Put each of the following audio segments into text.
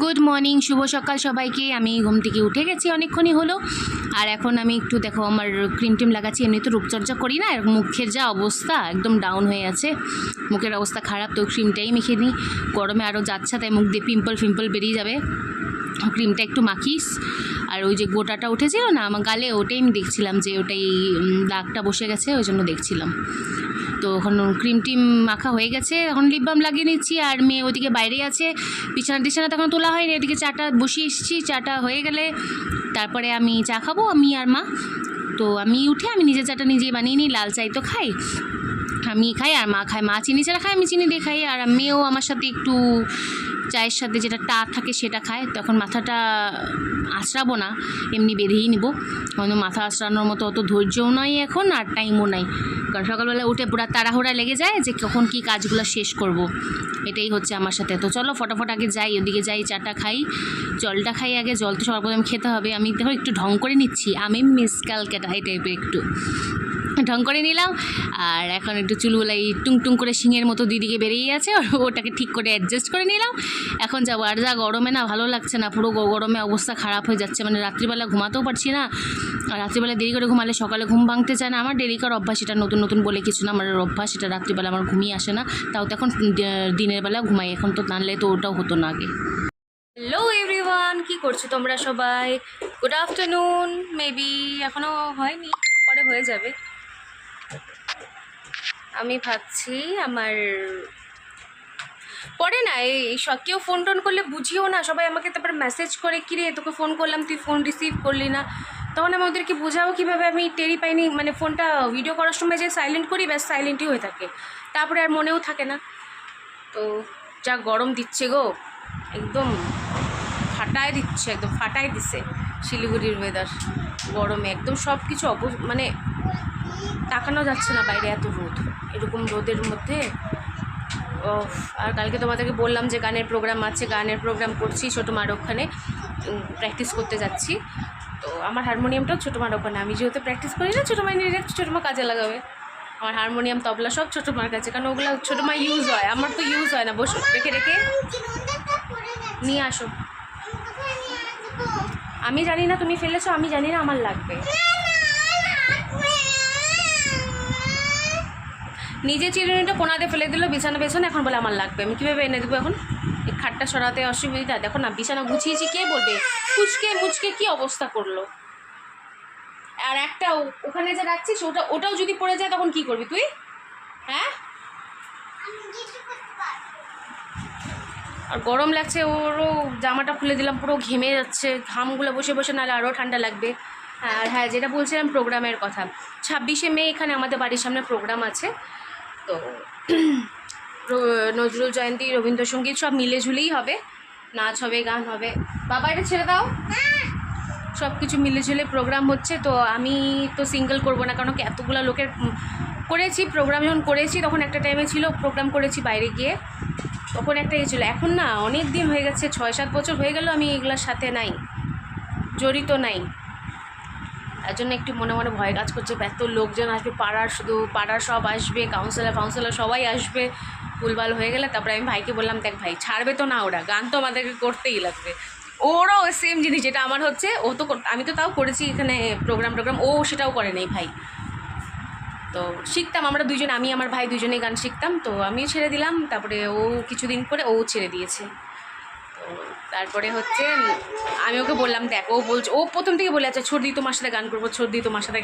Good morning, শুভ সকাল সবাইকে। আমি ঘুম থেকে উঠে গেছি অনেকক্ষণই হলো। আর এখন আমি একটু দেখো আমার ক্রিম টিম লাগাচ্ছি। এমনি তো রূপচর্চা করি না, মুখের যা অবস্থা একদম ডাউন হয়ে আছে, মুখের অবস্থা খারাপ। তো ক্রিমটাই মেখে নিই, গরমে আরও যাচ্ছে, তাই মুখ দিয়ে পিম্পল বেরিয়ে যাবে। ক্রিমটা একটু মাখিস। আর ওই যে গোটাটা উঠেছিল না আমার গালে, ওটাই আমি দেখছিলাম যে ওটাই দাগটা বসে গেছে, ওই জন্য দেখছিলাম। তো এখন ক্রিম টিম মাখা হয়ে গেছে, এখন লিপ বাম লাগিয়ে নিচ্ছি। আর মেয়ে ওদিকে বাইরে আছে, বিছানা তখন তোলা হয়নি, এদিকে চাটা বসিয়ে এসেছি। চাটা হয়ে গেলে তারপরে আমি চা খাবো, আমি আর মা। তো আমি উঠে আমি নিজের চাটা নিজেই বানিয়ে নিই। লাল চাই তো খাই, আমি খাই আর মা খায়। মা চিনি ছাড়া খায়, আমি চিনি দিয়ে খাই। আর মেয়েও আমার সাথে একটু চায়ের সাথে যেটা টা থাকে সেটা খায়। তখন মাথাটা আঁচড়াবো না, এমনি বেঁধেই নিব। কারণ মাথা আঁচড়ানোর মতো অত ধৈর্যও নয় এখন, আর টাইমও নাই। কারণ সকালবেলা উঠে পুরো তাড়াহুড়া লেগে যায় যে কখন কি কাজগুলো শেষ করব। এটাই হচ্ছে আমার সাথে। তো চলো ফটাফট আগে যাই, ওদিকে যাই, চাটা খাই, জলটা খাই আগে। জল তো সবার প্রথমে খেতে হবে। আমি দেখো একটু ঢং করে নিচ্ছি, আমি মিস ক্যালকাটা এই টাইপের একটু ঢং করে নিলাম। আর এখন একটু চুলগুলাই টুং করে শিঙের মতো দিদিকে বেরিয়ে আছে, ওটাকে ঠিক করে অ্যাডজাস্ট করে নিলাম। এখন যাবো। আর যা গরমে না ভালো লাগছে না, পুরো গরমে অবস্থা খারাপ হয়ে যাচ্ছে। মানে রাত্রিবেলা ঘুমাতেও পারছি না। আর রাত্রিবেলা দেরি করে ঘুমালে সকালে ঘুম ভাঙতে চায় না। আমার ডেলিকার অভ্যাস, এটা নতুন বলে কিছু না, আমার অভ্যাস এটা। রাত্রিবেলা আমার ঘুমিয়ে আসে না, তাও তো এখন দিনের বেলা ঘুমাই। এখন তো নানলে তো ওটাও হতো না আগে। হ্যালো এভরিওয়ান, কি করছো তোমরা সবাই? Good afternoon. মেবি এখনও হয়নি, একটু পরে হয়ে যাবে। আমি ভাবছি আমার পরে না এই কেউ ফোন টোন করলে বুঝিও না, সবাই আমাকে তারপর মেসেজ করে, কিরে তোকে ফোন করলাম তুই ফোন রিসিভ করলি না। তখন আমি ওদেরকে বোঝাবো কীভাবে, আমি টেরি পাইনি। মানে ফোনটা ভিডিও করার সময় যে সাইলেন্ট করি, ব্যাস সাইলেন্টই হয়ে থাকে, তারপরে আর মনেও থাকে না। তো যা গরম দিচ্ছে গো, একদম ফাটায় দিচ্ছে, একদম ফাটায় দিচ্ছে শিলিগুড়ির ওয়েদার। গরমে একদম সব কিছু মানে তাকানো যাচ্ছে না বাইরে, এত রোদ। এরকম রোদের মধ্যে আর কালকে তোমাদেরকে বললাম যে গানের প্রোগ্রাম আছে, গানের প্রোগ্রাম করছি ছোটো মার ওখানে, প্র্যাকটিস করতে যাচ্ছি। তো আমার হারমোনিয়ামটাও ছোটো মার ওখানে, আমি যেহেতু প্র্যাকটিস করি না, ছোটো মা নিয়ে ছোটো মা কাজে লাগাবে। আমার হারমোনিয়াম তবলা সব ছোটো মার কাছে, কারণ ওগুলো ছোটো মা ইউজ হয়, আমার তো ইউজ হয় না। বসে রেখে নিয়ে আসো। আমি জানি না তুমি ফেলেছো, আমি জানি না, আমার লাগবে। নিজে চিরুনিটা কোনাতে ফেলে দিল বিছানা পেছনে, এখন বলে আমার লাগবে। আমি কীভাবে এনে দেবো এখন? এই খাটটা সরাতে অসুবিধা। দেখো না বিছানা গুছিয়েছি, কে বলবে? মুচকে কি অবস্থা করলো। আর একটা ওখানে যে রাখছিস ওটাও যদি পড়ে যায় তখন কি করবি তুই? হ্যাঁ, আর গরম লাগছে, ওরও জামাটা খুলে দিলাম, পুরো ঘেমে যাচ্ছে, ঘামগুলো বসে নাহলে আরও ঠান্ডা লাগবে। আর হ্যাঁ, যেটা বলছিলাম প্রোগ্রামের কথা, 26শে মে এখানে আমাদের বাড়ির সামনে প্রোগ্রাম আছে। তো নজরুল জয়ন্তী, রবীন্দ্রসঙ্গীত সব মিলেঝুলেই হবে, নাচ হবে, গান হবে। বাবা এটা ছেড়ে দাও। সব কিছু মিলেঝুলে প্রোগ্রাম হচ্ছে। তো আমি তো সিঙ্গেল করবো না, কারণ এতগুলো লোকের করেছি প্রোগ্রাম। যখন করেছি তখন একটা টাইমে ছিল প্রোগ্রাম করেছি বাইরে গিয়ে, তখন একটা ছিল। এখন না অনেক দিন হয়ে গেছে, 6-7 বছর হয়ে গেল আমি এগুলোর সাথে নাই, জড়িত নাই। তার জন্য একটু মনে ভয় কাজ করছে। এত লোকজন আসবে, শুধু পাড়ার সব আসবে, কাউন্সিলর সবাই আসবে। ভুলভাল হয়ে গেলে তারপরে আমি ভাইকে বললাম, দেখ ভাই ছাড়বে তো না, ওরা গান তো আমাদেরকে করতেই লাগবে। ওরাও সেম জিনিস যেটা আমার হচ্ছে, আমি তো তাও করেছি এখানে প্রোগ্রাম, ও সেটাও করে নেই ভাই। তো শিখতাম আমরা দুজন, আমি আমার ভাই দুজনেই গান শিখতাম। তো আমিও ছেড়ে দিলাম, তারপরে ও কিছুদিন করে ও ছেড়ে দিয়েছে। তো তারপরে হচ্ছে আমি ওকে বললাম, দেখ ও প্রথম থেকে বলে আছে ছোট দি তোমার সাথে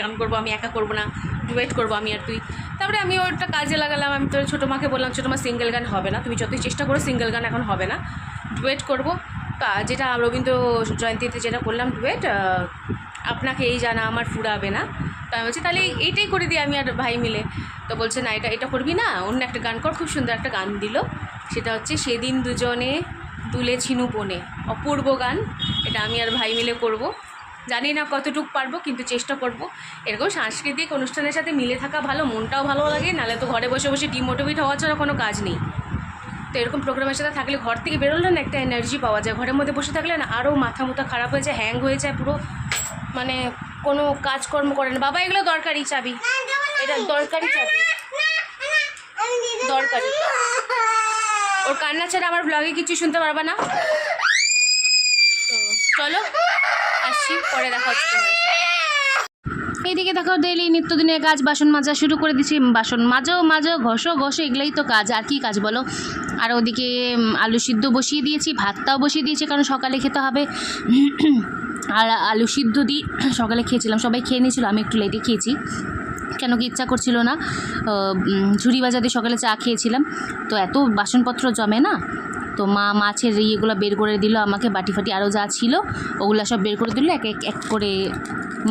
গান করবো, আমি একা করবো না, ডুয়েট করবো আমি আর তুই। তারপরে আমি ওটা কাজে লাগালাম। আমি তো ছোটো মাকে বললাম, ছোটো মা সিঙ্গেল গান হবে না, তুমি যতই চেষ্টা করো সিঙ্গেল গান এখন হবে না, ডুয়েট করবো। যেটা রবীন্দ্র জয়ন্তীতে যেটা করলাম ডুয়েট, আপনাকে এই জানা আমার ফুরাবে না। তো আমি বলছি তাহলে এইটাই করে দিই আমি আর ভাই মিলে। তো বলছে না, এটা করবি না, অন্য একটা গান কর। খুব সুন্দর একটা গান দিল, সেটা হচ্ছে সেদিন দুজনে দুলেছি বনে, অপূর্ব গান। এটা আমি আর ভাই মিলে করব। জানি না কতটুকু পারবো, কিন্তু চেষ্টা করব। এরকম সাংস্কৃতিক অনুষ্ঠানের সাথে মিলে থাকা ভালো, মনটাও ভালো লাগে, নাহলে তো ঘরে বসে ডিমোটিভেট হওয়া ছাড়া কোনো কাজ নেই। তো এরকম প্রোগ্রামের সাথে থাকলে ঘর থেকে বেরোলে না একটা এনার্জি পাওয়া যায়। ঘরের মধ্যে বসে থাকলে না আরও মাথা খারাপ হয়ে যায়, হ্যাং হয়ে যায় পুরো, মানে কোনো কাজকর্ম করে না। বাবা এগুলো দরকারি চাবি, এটা দরকারি চাবি, দরকারি। ওর কান্না ছাড়া আমার ব্লগে কিছু শুনতে পারবা না। চলো আসছি, পরে দেখা হচ্ছে তোমার সাথে। এইদিকে দেখো ডেইলি নিত্যদিনের কাজ, বাসন মাজা শুরু করে দিচ্ছি। বাসন মাজো ঘষো এগুলোই তো কাজ, আর কি কাজ বলো। আর ওদিকে আলু সিদ্ধ বসিয়ে দিয়েছি, ভাতটাও বসিয়ে দিয়েছি, কারণ সকালে খেতে হবে। আর আলু সিদ্ধ দিয়ে সকালে খেয়েছিলাম, সবাই খেয়ে নিয়েছিল, আমি একটু লেটে খেয়েছি, কেন কি ইচ্ছা করছিল না। ঝুড়ি ভাজা দিয়ে সকালে চা খেয়েছিলাম, তো এত বাসনপত্র জমে না, তো মা মাছের ইয়েগুলো বের করে দিল আমাকে, বাটি ফাটি আরও যা ছিল ওগুলো সব বের করে দিল, এক করে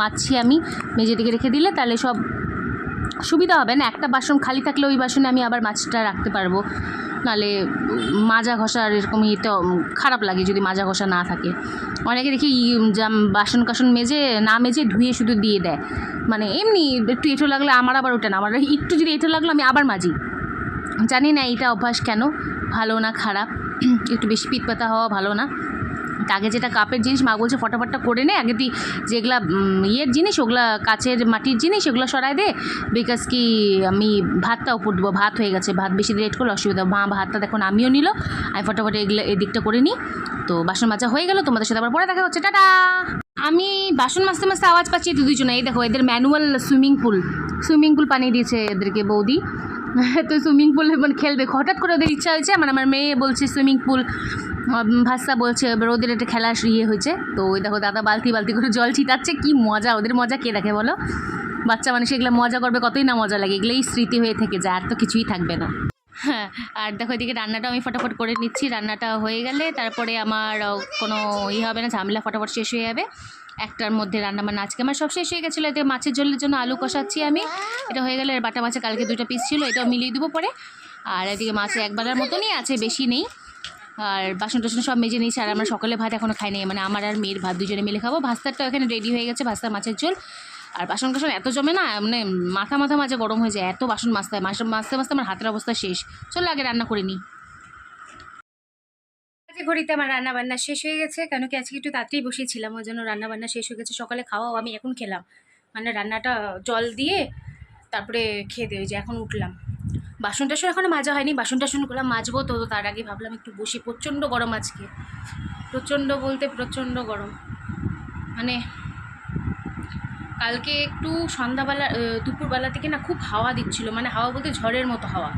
মাজছি আমি। মেজে দিকে রেখে দিলে তাহলে সব সুবিধা হবে না, একটা বাসন খালি থাকলে ওই বাসনে আমি আবার মাছটা রাখতে পারবো, নাহলে মাজা ঘষার এরকম ইয়েটা খারাপ লাগে যদি মাজা ঘষা না থাকে। অনেকে দেখি বাসন কাসন না মেজে ধুয়ে শুধু দিয়ে দেয়, মানে এমনি একটু এঁটো লাগলে আমার আবার ওটা না, আমার একটু যদি এঁটো লাগলো আমি আবার মাজি। জানি না এইটা অভ্যাস কেন, ভালো না খারাপ, একটু বেশি পিতপাতা হওয়া ভালো না। আগে যেটা কাপের জিনিস মা বলছে ফটাফটটা করে নে, আগে তুই যেগুলা ইয়ের জিনিস ওগুলা কাচের মাটির জিনিস এগুলো সরাই দে, বিকজ কি আমি ভাতটা উপর দেবো, ভাত হয়ে গেছে, ভাত বেশি লেট করলে অসুবিধা। মা ভাতটা দেখো আমিও নিল, আমি ফটাফট এগুলো এদিকটা করে নিই। তো বাসন মাজা হয়ে গেল, তোমাদের সাথে আবার পরে দেখা হচ্ছে, টাটা। আমি বাসন মাজতে মাজতে আওয়াজ পাচ্ছি দুজনে, এই দেখো এদের ম্যানুয়াল সুইমিং পুল বানিয়ে দিয়েছে এদেরকে বৌদি। তো সুইমিং পুলে মানে খেলবে, হঠাৎ করে ওদের ইচ্ছা হয়েছে, মানে আমার মেয়ে বলছে সুইমিং পুল, ভাস্তা বলছে, এবার ওদের একটা খেলা হয়েছে। তো ওই দেখো দাদা বালতি করে জল ছিটাচ্ছে, কি মজা, ওদের মজা কে দেখে বলো, বাচ্চা মানুষ এগুলো মজা করবে, কতই না মজা লাগে, এগুলোই স্মৃতি হয়ে থেকে যায়, আর তো কিছুই থাকবে না। হ্যাঁ, আর দেখো এদিকে রান্নাটাও আমি ফটাফট করে নিচ্ছি, রান্নাটা হয়ে গেলে তারপরে আমার কোনো হবে না, ঝামেলা ফটাফট শেষ হয়ে যাবে। একটার মধ্যে রান্নাবান্না আজকে আমার সব শেষ হয়ে গেছিলো। এতে মাছের ঝোলের জন্য আলু কষাচ্ছি আমি, এটা হয়ে গেলে বাটা মাছে কালকে 2টা পিস ছিল, এটাও মিলিয়ে দেবো পরে। আর এদিকে মাছে একবেলার মতনই আছে, বেশি নেই। আর বাসন টাসন সব মেজে নিয়েছি, আর আমরা সকালে ভাত এখনও খাই নাই, মানে আমার আর মেয়ের ভাত দুজনে মিলে খাবো। ভাস্তারটা এখানে রেডি হয়ে গেছে, ভাস্তা মাছের ঝোল। আর বাসন টাসন এত জমে না, মানে মাথা মাঝে গরম হয়ে যায়, এত বাসন মাজতে আমার হাতের অবস্থা শেষ। চলো আগে রান্না করে নিই। ঘড়িতে আমার রান্না বান্না শেষ হয়ে গেছে, কেন কি আজকে একটু তাড়াতাড়ি বসিয়েছিলাম, ওই জন্য রান্না বান্না শেষ হয়ে গেছে। সকালে খাওয়াও আমি এখন খেলাম, মানে রান্নাটা জল দিয়ে তারপরে খেয়ে দিয়ে যে এখন উঠলাম। বাসন টাসন এখনো মাজা হয়নি, বাসন টাসনগুলো মাজবো, তো তার আগে ভাবলাম একটু বসি। প্রচণ্ড গরম আজকে, প্রচণ্ড বলতে প্রচণ্ড গরম, মানে কালকে একটু সন্ধ্যাবেলা দুপুরবেলা থেকে না খুব হাওয়া দিচ্ছিল, মানে হাওয়া বলতে ঝড়ের মতো হাওয়া,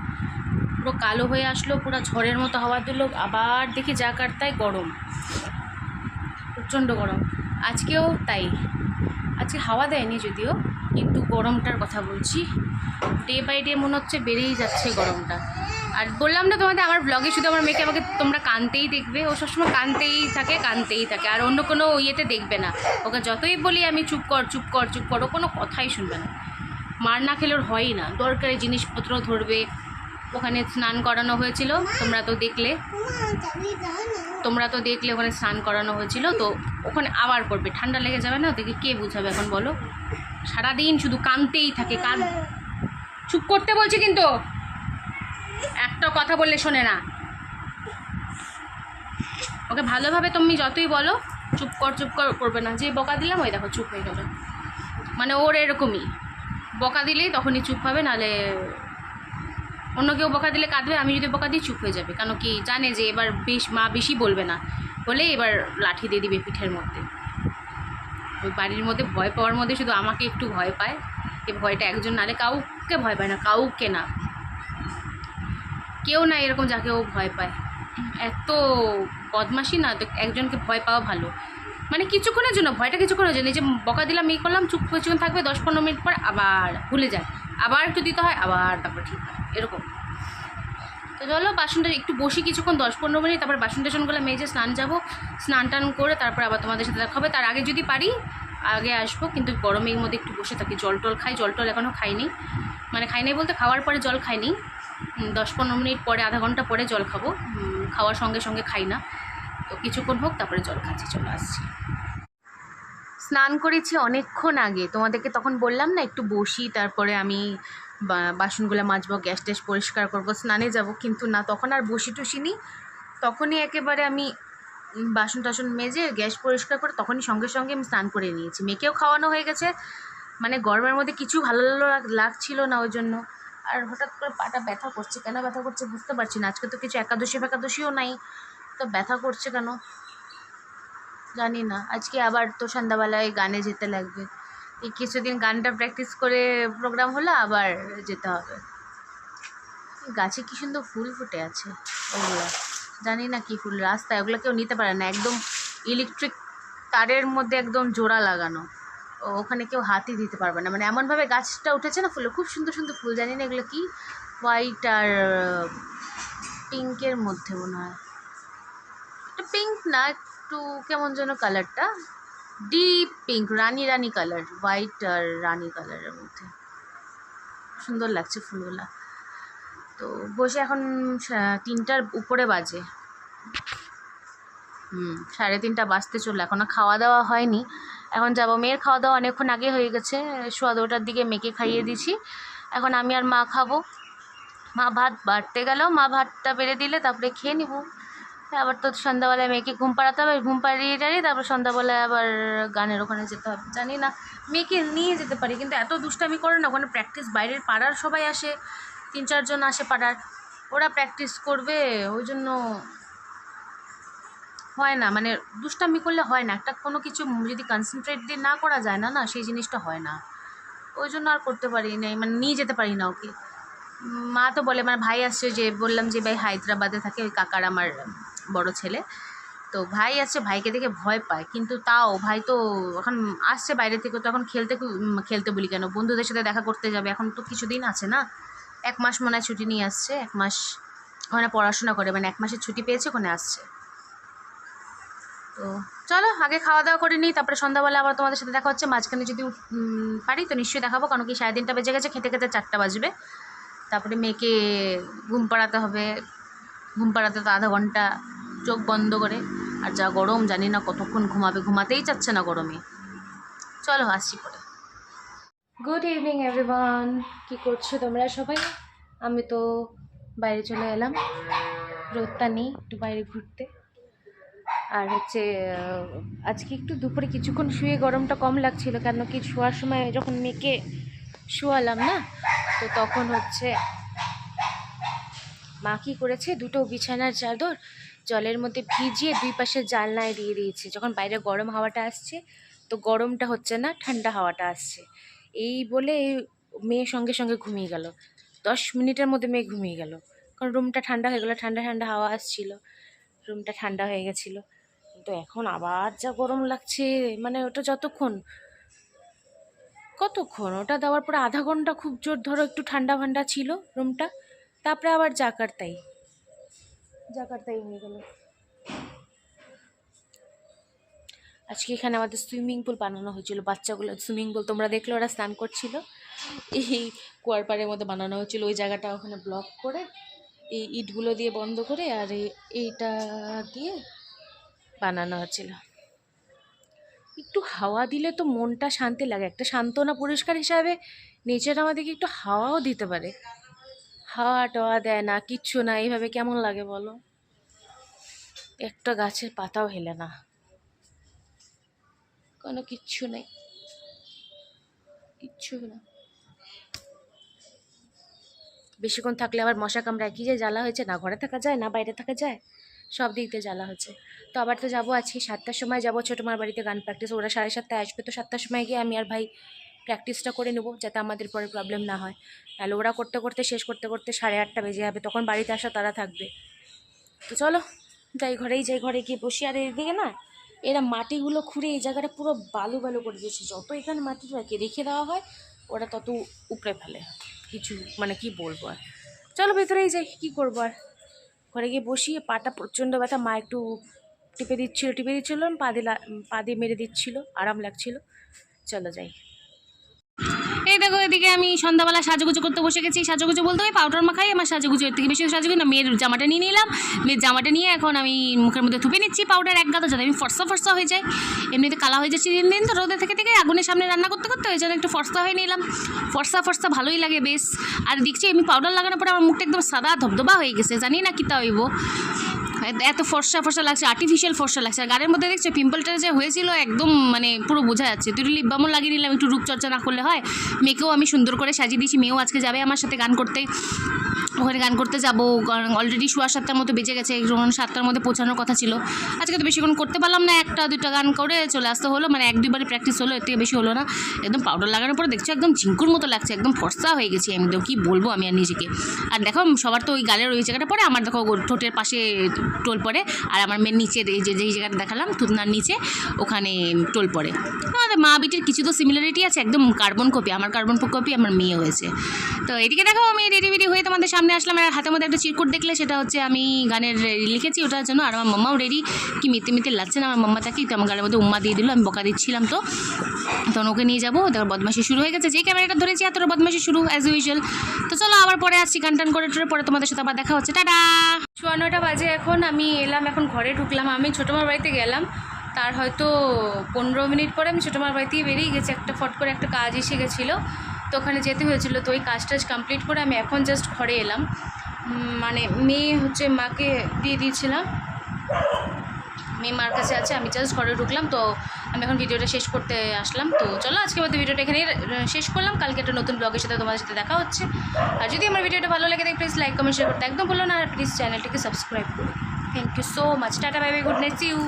পুরো কালো হয়ে আসলো, পুরো ঝড়ের মতো হাওয়া দিল, আবার দেখি যা কাটতায় গরম, প্রচণ্ড গরম। আজকেও তাই, আজকে হাওয়া দেয়নি যদিও, কিন্তু গরমটার কথা বলছি, ডে বাই ডে মনে হচ্ছে বেড়েই যাচ্ছে গরমটা। আর বললাম না তোমাদের, আমার ব্লগে শুধু আমার মেয়েকে আমাকে তোমরা কাঁদতেই দেখবে, ও সবসময় কাঁদতেই থাকে, আর অন্য কোনো ইয়েতে দেখবে না। ওকে যতই বলি আমি চুপ কর, ও কোনো কথাই শুনবে না, মার না খেলে ওর হয়ই না, দরকারি জিনিসপত্র ধরবে। ওখানে স্নান করানো হয়েছিল, তোমরা তো দেখলে ওখানে স্নান করানো হয়েছিল, তো ওখানে আবার করবে, ঠান্ডা লেগে যাবে না, ওদেরকে কে বুঝাবে এখন বলো। সারাদিন শুধু কাঁদতেই থাকে, চুপ করতে বলছি, কিন্তু একটা কথা বললে শোনে না। ওকে ভালোভাবে তুমি যতই বলো চুপ কর করবে না, যে বকা দিলাম ওই দেখো চুপ হয়ে গেল, মানে ওর এরকমই, বকা দিলেই তখনই চুপ হবে, নাহলে অন্য কেউ বকা দিলে কাঁদবে, আমি যদি বকা দিই চুপ হয়ে যাবে, কেন কি জানে যে এবার মা বেশি বলবে না বলে এবার লাঠি দিয়ে দিবে পিঠের মধ্যে। ওই বাড়ির মধ্যে ভয় পাওয়ার মধ্যে শুধু আমাকে একটু ভয় পায়, এই ভয়টা একজন, নাহলে কাউকে ভয় পায় না, কাউকে না, কেউ না এরকম যাকে ও ভয় পায়, এত বদমাশি না, তো একজনকে ভয় পাওয়া ভালো, মানে কিছুক্ষণের জন্য, ভয়টা কিছুক্ষণের জন্য, এই যে বকা দিলাম এই করলাম, চুপ কিছুক্ষণ থাকবে, 10-15 মিনিট পর আবার ভুলে যায়, আবার একটু দিতে হয়, আবার তারপর ঠিক হয়, এরকম। তো চলো বাসনটা একটু বসি কিছুক্ষণ, 10-15 মিনিট, তারপর বাসন টাসনগুলো মেজে স্নান যাবো, স্নান টান করে তারপর আবার তোমাদের সাথে দেখা হবে। তার আগে যদি পারি আগে আসবো, কিন্তু গরমের মধ্যে একটু বসে থাকি, জল টল খাই, জল টল এখনও খাইনি, মানে খাইনি বলতে খাওয়ার পরে জল খাইনি, 10-15 মিনিট পরে, আধা ঘন্টা পরে জল খাবো, খাওয়ার সঙ্গে সঙ্গে খাই না, তো কিছুক্ষণ হোক তারপরে জল খাচ্ছি, চলে আসছি। স্নান করেছি অনেকক্ষণ আগে, তোমাদেরকে তখন বললাম না একটু বসি, তারপরে আমি বাসনগুলো মাজবো, গ্যাস ট্যাস পরিষ্কার করবো, স্নানে যাব, কিন্তু না, তখন আর বসি টসিনি, তখনই একেবারে আমি বাসন টাসন মেজে গ্যাস পরিষ্কার করে তখনই সঙ্গে সঙ্গে আমি স্নান করে নিয়েছি। মেয়েকেও খাওয়ানো হয়ে গেছে, মানে গরমের মধ্যে কিছু ভালো লাগছিল না ওই জন্য। আর হঠাৎ করে পাটা ব্যথা করছে, কেন ব্যথা করছে বুঝতে পারছি না, আজকে তো কিছু একাদশীও নাই, তো ব্যথা করছে কেন জানি না, আজকে আবার তো সন্ধ্যাবেলায় গানে যেতে লাগবে। এই কিছুদিন গানটা প্র্যাকটিস করে প্রোগ্রাম হলো, আবার যেতে হবে। গাছে কি সুন্দর ফুল ফুটে আছে, ওগুলো জানি না কি ফুল, রাস্তায় ওগুলো কেউ নিতে পারে না, একদম ইলেকট্রিক তারের মধ্যে একদম জোড়া লাগানো, ওখানে কেউ হাতই দিতে পারবে না, মানে এমনভাবে গাছটা উঠেছে না ফুলে, খুব সুন্দর সুন্দর ফুল, জানি না এগুলো কি, হোয়াইট আর পিঙ্কের মধ্যে মনে হয়, এটা পিঙ্ক না, একটু কেমন যেন কালারটা, ডিপ পিঙ্ক, রানি রানি কালার, হোয়াইট আর রানি কালারের মধ্যে, সুন্দর লাগছে ফুলগুলা। তো বসে এখন 3টার উপরে বাজে, 3:30 বাজতে চললো, এখনও খাওয়া দাওয়া হয়নি, এখন যাবো। মেয়ের খাওয়া দাওয়া অনেকক্ষণ আগে হয়ে গেছে, 2:15টার দিকে মেয়েকে খাইয়ে দিছি, এখন আমি আর মা খাবো। মা ভাত বাড়তে গেল, মা ভাতটা বেড়ে দিলে তারপরে খেয়ে নিব। আবার তো সন্ধ্যাবেলায় মেয়েকে ঘুম পাড়াতে হবে, ঘুম পাড়িয়ে টাড়িয়ে তারপর সন্ধ্যাবেলায় আবার গানের ওখানে যেতে হবে। জানি না, মেয়েকে নিয়ে যেতে পারি, কিন্তু এত দুষ্টামি করে না, ওখানে প্র্যাকটিস, বাইরের পাড়ার সবাই আসে, 3-4 জন আসে পাড়ার, ওরা প্র্যাকটিস করবে, ওই জন্য হয় না, মানে দুষ্টামি করলে হয় না, একটা কোনো কিছু যদি কনসেন্ট্রেট দিয়ে না করা যায় না, সেই জিনিসটা হয় না, ওই জন্য আর করতে পারি না, মানে নিয়ে যেতে পারি না ওকে। মা তো বলে, আমার ভাই আসছে, যে বললাম যে ভাই হায়দ্রাবাদে থাকে, ওই কাকার আমার বড় ছেলে, তো ভাই আসছে, ভাইকে দেখে ভয় পায়, কিন্তু তাও ভাই তো এখন আসছে বাইরে থেকে, তো এখন খেলতে বলি কেন, বন্ধুদের সাথে দেখা করতে যাবে, এখন তো কিছুদিন আছে না, 1 মাস মনে হয় ছুটি নিয়ে আসছে, 1 মাস ওখানে পড়াশোনা করে, মানে 1 মাসের ছুটি পেয়েছে, ওখানে আসছে। তো চলো আগে খাওয়া দাওয়া করে নিই, তারপরে সন্ধ্যাবেলা আবার তোমাদের সাথে দেখা হচ্ছে, মাঝখানে যদি পারি তো নিশ্চয়ই দেখাবো, কারণ কি 3:30 বেজে গেছে, খেতে খেতে 4টা বাজবে, তারপরে মেয়েকে ঘুম পাড়াতে হবে, ঘুম পাড়াতে তো আধা ঘন্টা চোখ বন্ধ করে, আর যা গরম জানি না কতক্ষণ ঘুমাবে, ঘুমাতেই চাচ্ছে না গরমে। চলো আসছি পরে। গুড ইভিনিং এভরিওয়ান, কী করছো তোমরা সবাই? আমি তো বাইরে চলে এলাম, রোদটা নেই, একটু বাইরে ঘুরতে, আর হচ্ছে আজকে একটু দুপুরে কিছুক্ষণ শুয়ে গরমটা কম লাগছিল, কেন কি শোয়ার সময় যখন মেয়েকে শোয়ালাম না, তো তখন হচ্ছে মা কী করেছে, 2টো বিছানার চাদর জলের মধ্যে ভিজিয়ে 2 পাশে জানলায় দিয়ে দিয়েছে, যখন বাইরে গরম হাওয়াটা আসছে তো গরমটা হচ্ছে না, ঠান্ডা হাওয়াটা আসছে, এই বলে মেয়ে সঙ্গে সঙ্গে ঘুমিয়ে গেল, 10 মিনিটের মধ্যে মেয়ে ঘুমিয়ে গেল, কারণ রুমটা ঠান্ডা হয়ে গেলো, ঠান্ডা ঠান্ডা হাওয়া আসছিল, রুমটা ঠান্ডা হয়ে গেছিলো। কিন্তু এখন আবার যা গরম লাগছে, মানে ওটা কতক্ষণ ওটা দেওয়ার পরে আধা ঘন্টা খুব জোর ধরো একটু ঠান্ডা ঠান্ডা ছিল রুমটা, তারপরে আবার জাকারতাই হয়ে গেল। আজকে এখানে আমাদের সুইমিং পুল বানানো হয়েছিল, বাচ্চাগুলো সুইমিং পুল তোমরা দেখলে, ওরা স্নান করছিল, এই কুয়ার পাড়ের মধ্যে বানানো হয়েছিল, ওই জায়গাটা ওখানে ব্লক করে, এই ইটগুলো দিয়ে বন্ধ করে, আর এইটা দিয়ে বানানো হয়েছিল। একটু হাওয়া দিলে তো মনটা শান্তি লাগে, একটা সান্ত্বনা পরিষ্কার হিসাবে নেচার আমাদেরকে একটু হাওয়াও দিতে পারে, হাওয়া টাওয়া দেয় না, কিচ্ছু না, এইভাবে কেমন লাগে বলো, একটা গাছের পাতাও হেলে না, কোনো কিচ্ছু নেই, কিচ্ছু না। বেশিক্ষণ থাকলে আবার মশা কামড়ায়, কি যে জ্বালা হয়েছে, না ঘরে থাকা যায় না বাইরে থাকা যায়, সব দিক দিয়ে জ্বালা হচ্ছে। তো আবার তো যাবো, আজকে 7টার সময় যাবো ছোটো মার বাড়িতে গান প্র্যাকটিস, ওরা 7:30 আসবে, তো 7টার সময় গিয়ে আমি আর ভাই প্র্যাকটিসটা করে নেবো, যাতে আমাদের পরে প্রবলেম না হয়, তাহলে ওরা করতে করতে শেষ করতে করতে 8:30 বেজে যাবে, তখন বাড়িতে আসা তারা থাকবে। তো চলো যাই, ঘরে গিয়ে বসি, আর এদিকে না এরা মাটিগুলো খুঁড়ে এই জায়গাটা পুরো বালু বালু করে দিয়েছে, যত এখানে মাটি রেখে দেওয়া হয় ওরা তত উপড়ে ফেলে, কিছু মানে কি বলবো আর। চলো ভেতরেই যাই, কী করবো আর, ঘরে গিয়ে বসি, পাটা প্রচণ্ড ব্যথা, মা একটু টিপে দিচ্ছিল, পা দিয়ে মেরে দিচ্ছিলো, আরাম লাগছিল। চলো যাই। এই দেখো, এদিকে আমি সন্ধ্যাবেলা সাজুগুজু করতে বসে গেছি, সাজুগুজু বলতে ওই পাউডার মাখাই, আমার সাজুগুজু এর থেকে বেশি সাজুগুজু না, মেয়ের জামাটা নিয়ে নিলাম, মেয়ের জামাটা নিয়ে এখন আমি মুখের মধ্যে থুপে নিচ্ছি পাউডার 1 গাদা, যাতে আমি ফর্সা হয়ে যায়, এমনিতে কালা হয়ে যাচ্ছি দিন তো রোদে থেকে আগুনের সামনে রান্না করতে করতে, ওই জন্য একটু ফর্সা হয়ে নিলাম, ফর্সা ভালোই লাগে বেশ। আর দেখছি আমি পাউডার লাগানোর পরে আমার মুখটা একদম সাদা ধবধবা হয়ে গেছে, জানি না কী তা হইব, এত ফর্সা লাগছে, আর্টিফিশিয়াল ফর্সা লাগছে, আর গাড়ির মধ্যে দেখছো পিম্পলটা যে হয়েছিল একদম মানে পুরো বোঝা যাচ্ছে। তুই লিপ বামও লাগিয়ে নিলাম, একটু রূপচর্চা না করলে হয়। মেয়েকেও আমি সুন্দর করে সাজিয়ে দিয়েছি, মেয়েও আজকে যাবে আমার সাথে গান করতে, ওখানে গান করতে যাবো, অলরেডি 7:15 মতো বেজে গেছে, 7টার মধ্যে পৌঁছানোর কথা ছিল। আজকে তো বেশিক্ষণ করতে পারলাম না, 1-2টা গান করে চলে আসতে হলো, মানে 1-2বারই প্র্যাকটিস হলো, এর থেকে বেশি হলো না। একদম পাউডার লাগানোর পরে দেখছো একদম ঝিঙ্কুর মতো লাগছে, একদম ফর্সা হয়ে গেছি আমি, একদম কী বলবো আমি আর নিজেকে। আর দেখো সবার তো ওই গালের ওই জায়গাটা পড়ে, আমার দেখো ঠোঁটের পাশে টোল পড়ে, আর আমার মেয়ের নিচে এই যেই জায়গাটা দেখালাম থুতনার নিচে ওখানে টোল পড়ে। আমাদের মা বিটির কিছু তো সিমিলারিটি আছে, একদম কার্বন কপি, আমার কার্বন কপি আমার মেয়ে হয়েছে। তো এদিকে দেখো আমি রেডি হয়ে তোমাদের সামনে আসলাম, আর হাতের মধ্যে একটা চিরকুট দেখলে সেটা হচ্ছে আমি গানের লিখেছি ওটার জন্য। আর আমার মাম্মাও রেডি, কি মিতে লাগছে না আমার মাম্মাটাকে, তো আমার গালের মধ্যে উম্মা দিয়ে দিল, আমি বকা দিচ্ছিলাম। তো তখন ওকে নিয়ে যাবো, তারপর বদমাশি শুরু হয়ে গেছে, যেই ক্যামেরাটা ধরেছি এতটা বদমাশি শুরু অ্যাজ ইউজুয়াল। তো চলো আবার পরে আসছি, টান করে পরে তোমাদের সাথে আবার দেখা হচ্ছে, টাটা। 9:15 বাজে এখন, আমি এলাম, এখন ঘরে ঢুকলাম। আমি ছোটোমার বাড়িতে গেলাম, তার হয়তো 15 মিনিট পরে আমি ছোটোমার বাড়িতেই বেরিয়ে গেছি, ফট করে একটা কাজ এসে গেছিলো, তো ওখানে যেতে হয়েছিল। তো ওই কাজটাজ কমপ্লিট করে আমি এখন জাস্ট ঘরে এলাম, মানে মেয়ে হচ্ছে মাকে দিয়ে দিয়েছিলাম, মেয়ে মার কাছে আছে, আমি জাস্ট ঘরে ঢুকলাম। তো আমি এখন ভিডিওটা শেষ করতে আসলাম। তো চলো আজকের মধ্যে ভিডিওটা এখানেই শেষ করলাম, কালকে একটা নতুন ব্লগের সাথে তোমাদের সাথে দেখা হচ্ছে। আর যদি আমার ভিডিওটা ভালো লাগে থাকে প্লিজ লাইক কমেন্ট শেয়ার করতে একদম বলো না, আর প্লিজ চ্যানেলটিকে সাবস্ক্রাইব করো। Thank you so much, tata bye bye, good night, see you.